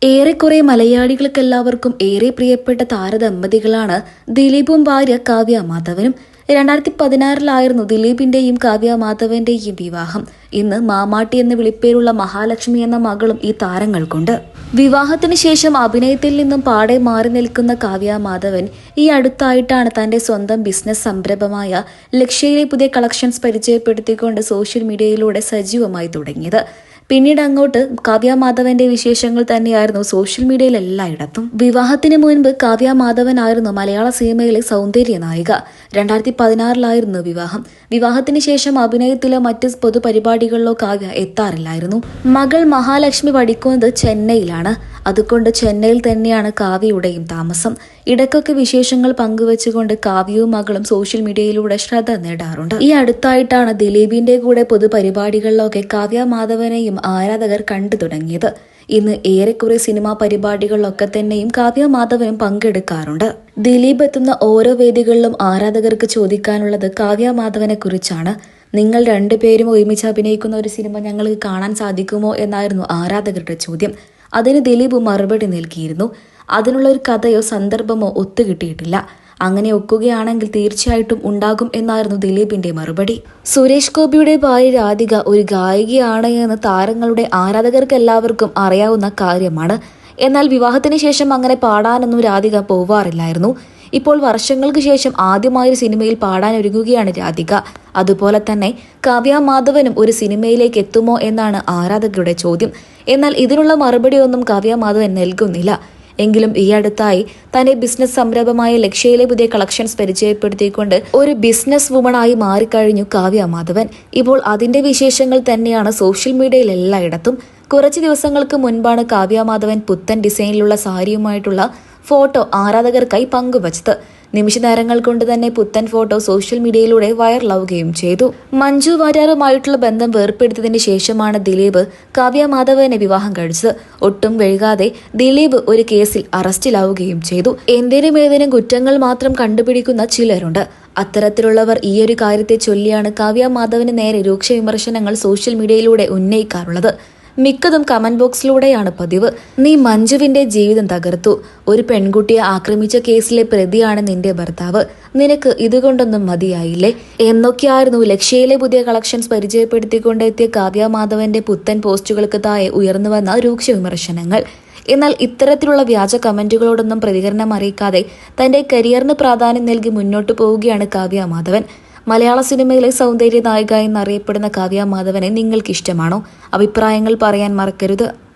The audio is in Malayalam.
ഏറെക്കുറെ മലയാളികൾക്കെല്ലാവർക്കും ഏറെ പ്രിയപ്പെട്ട താരദമ്പതികളാണ് ദിലീപും ഭാര്യ കാവ്യ മാധവനും. 2016 ദിലീപിന്റെയും കാവ്യ മാധവന്റെയും വിവാഹം. ഇന്ന് മാമാട്ടി എന്ന വിളിപ്പേരുള്ള മഹാലക്ഷ്മി എന്ന മകളും ഈ താരങ്ങൾക്കുണ്ട്. വിവാഹത്തിന് ശേഷം അഭിനയത്തിൽ നിന്നും പാടെ മാറി നിൽക്കുന്ന കാവ്യ മാധവൻ ഈ അടുത്തായിട്ടാണ് തന്റെ സ്വന്തം ബിസിനസ് സംരംഭമായ ലക്ഷ്യയിലെ പുതിയ കളക്ഷൻസ് പരിചയപ്പെടുത്തിക്കൊണ്ട് സോഷ്യൽ മീഡിയയിലൂടെ സജീവമായി തുടങ്ങിയത്. പിന്നീട് അങ്ങോട്ട് കാവ്യ മാധവന്റെ വിശേഷങ്ങൾ തന്നെയായിരുന്നു സോഷ്യൽ മീഡിയയിൽ എല്ലായിടത്തും. വിവാഹത്തിന് മുൻപ് കാവ്യ മാധവനായിരുന്നു മലയാള സിനിമയിലെ സൗന്ദര്യ നായിക. 2016 വിവാഹം. വിവാഹത്തിന് ശേഷം അഭിനയത്തിലോ മറ്റ് പൊതുപരിപാടികളിലോ കാവ്യ എത്താറില്ലായിരുന്നു. മകൾ മഹാലക്ഷ്മി പഠിക്കുന്നത് ചെന്നൈയിലാണ്. അതുകൊണ്ട് ചെന്നൈയിൽ തന്നെയാണ് കാവ്യയുടെയും താമസം. ഇടയ്ക്കൊക്കെ വിശേഷങ്ങൾ പങ്കുവെച്ചുകൊണ്ട് കാവ്യയും മകളും സോഷ്യൽ മീഡിയയിലൂടെ ശ്രദ്ധ നേടാറുണ്ട്. ഈ അടുത്തായിട്ടാണ് ദിലീപിന്റെ കൂടെ പൊതുപരിപാടികളിലൊക്കെ കാവ്യ മാധവനെയും ആരാധകർ കണ്ടു തുടങ്ങിയത്. ഇന്ന് ഏറെക്കുറെ സിനിമാ പരിപാടികളിലൊക്കെ തന്നെയും കാവ്യ മാധവനും പങ്കെടുക്കാറുണ്ട്. ദിലീപ് എത്തുന്ന ഓരോ വേദികളിലും ആരാധകർക്ക് ചോദിക്കാനുള്ളത് കാവ്യ മാധവനെ കുറിച്ചാണ്. നിങ്ങൾ രണ്ടുപേരും ഒരുമിച്ച് അഭിനയിക്കുന്ന ഒരു സിനിമ ഞങ്ങൾക്ക് കാണാൻ സാധിക്കുമോ എന്നായിരുന്നു ആരാധകരുടെ ചോദ്യം. അതിന് ദിലീപ് മറുപടി നൽകിയിരുന്നു. അതിനുള്ള ഒരു കഥയോ സന്ദർഭമോ ഒത്തുകിട്ടിയിട്ടില്ല. അങ്ങനെ ഒക്കുകയാണെങ്കിൽ തീർച്ചയായിട്ടും ഉണ്ടാകും എന്നായിരുന്നു ദിലീപിന്റെ മറുപടി. സുരേഷ് ഗോപിയുടെ ഭാര്യ രാധിക ഒരു ഗായികയാണ് എന്ന് താരങ്ങളുടെ ആരാധകർക്ക് എല്ലാവർക്കും അറിയാവുന്ന കാര്യമാണ്. എന്നാൽ വിവാഹത്തിന് ശേഷം അങ്ങനെ പാടാനൊന്നും രാധിക പോവാറില്ലായിരുന്നു. ഇപ്പോൾ വർഷങ്ങൾക്ക് ശേഷം ആദ്യമായൊരു സിനിമയിൽ പാടാനൊരുങ്ങുകയാണ് രാധിക. അതുപോലെ തന്നെ കാവ്യ മാധവനും ഒരു സിനിമയിലേക്ക് എത്തുമോ എന്നാണ് ആരാധകരുടെ ചോദ്യം. എന്നാൽ ഇതിനുള്ള മറുപടിയൊന്നും കാവ്യ മാധവൻ നൽകുന്നില്ല. എങ്കിലും ഈ അടുത്തായി തന്റെ ബിസിനസ് സംരംഭമായ ലക്ഷ്യയിലെ പുതിയ കളക്ഷൻസ് പരിചയപ്പെടുത്തിക്കൊണ്ട് ഒരു ബിസിനസ് വുമണായി മാറിക്കഴിഞ്ഞു കാവ്യ മാധവൻ. ഇപ്പോൾ അതിന്റെ വിശേഷങ്ങൾ തന്നെയാണ് സോഷ്യൽ മീഡിയയിൽ എല്ലായിടത്തും. കുറച്ച് ദിവസങ്ങൾക്ക് മുൻപാണ് കാവ്യ മാധവൻ പുത്തൻ ഡിസൈനിലുള്ള സാരിയുമായിട്ടുള്ള ഫോട്ടോ ആരാധകർക്കായി പങ്കുവച്ചത്. നിമിഷ നേരങ്ങൾ കൊണ്ട് തന്നെ പുത്തൻ ഫോട്ടോ സോഷ്യൽ മീഡിയയിലൂടെ വൈറലാവുകയും ചെയ്തു. മഞ്ജു വാര്യറുമായിട്ടുള്ള ബന്ധം വേർപ്പെടുത്തിയതിന് ശേഷമാണ് ദിലീപ് കാവ്യ മാധവനെ വിവാഹം കഴിച്ചത്. ഒട്ടും വൈകാതെ ദിലീപ് ഒരു കേസിൽ അറസ്റ്റിലാവുകയും ചെയ്തു. എന്തിനും ഏതിനും കുറ്റങ്ങൾ മാത്രം കണ്ടുപിടിക്കുന്ന ചിലരുണ്ട്. അത്തരത്തിലുള്ളവർ ഈ ഒരു കാര്യത്തെ ചൊല്ലിയാണ് കാവ്യ മാധവന് നേരെ രൂക്ഷ വിമർശനങ്ങൾ സോഷ്യൽ മീഡിയയിലൂടെ ഉന്നയിക്കാറുള്ളത്. മിക്കതും കമന്റ് ബോക്സിലൂടെയാണ് പതിവ്. നീ മഞ്ജുവിന്റെ ജീവിതം തകർത്തു. ഒരു പെൺകുട്ടിയെ ആക്രമിച്ച കേസിലെ പ്രതിയാണ് നിന്റെ ഭർത്താവ്. നിനക്ക് ഇതുകൊണ്ടൊന്നും മതിയായില്ലേ എന്നൊക്കെയായിരുന്നു ലക്ഷ്യയിലെ പുതിയ കളക്ഷൻസ് പരിചയപ്പെടുത്തിക്കൊണ്ടെത്തിയ കാവ്യ മാധവന്റെ പുത്തൻ പോസ്റ്റുകൾക്ക് താഴെ ഉയർന്നു വന്ന രൂക്ഷ വിമർശനങ്ങൾ. എന്നാൽ ഇത്തരത്തിലുള്ള വ്യാജ കമന്റുകളോടൊന്നും പ്രതികരണം അറിയിക്കാതെ തന്റെ കരിയറിന് പ്രാധാന്യം നൽകി മുന്നോട്ടു പോവുകയാണ് കാവ്യ മാധവൻ. മലയാള സിനിമയിലെ സൗന്ദര്യ നായിക എന്നറിയപ്പെടുന്ന കാവ്യ മാധവനെ നിങ്ങൾക്ക് ഇഷ്ടമാണോ? അഭിപ്രായങ്ങൾ പറയാൻ മറക്കരുത്.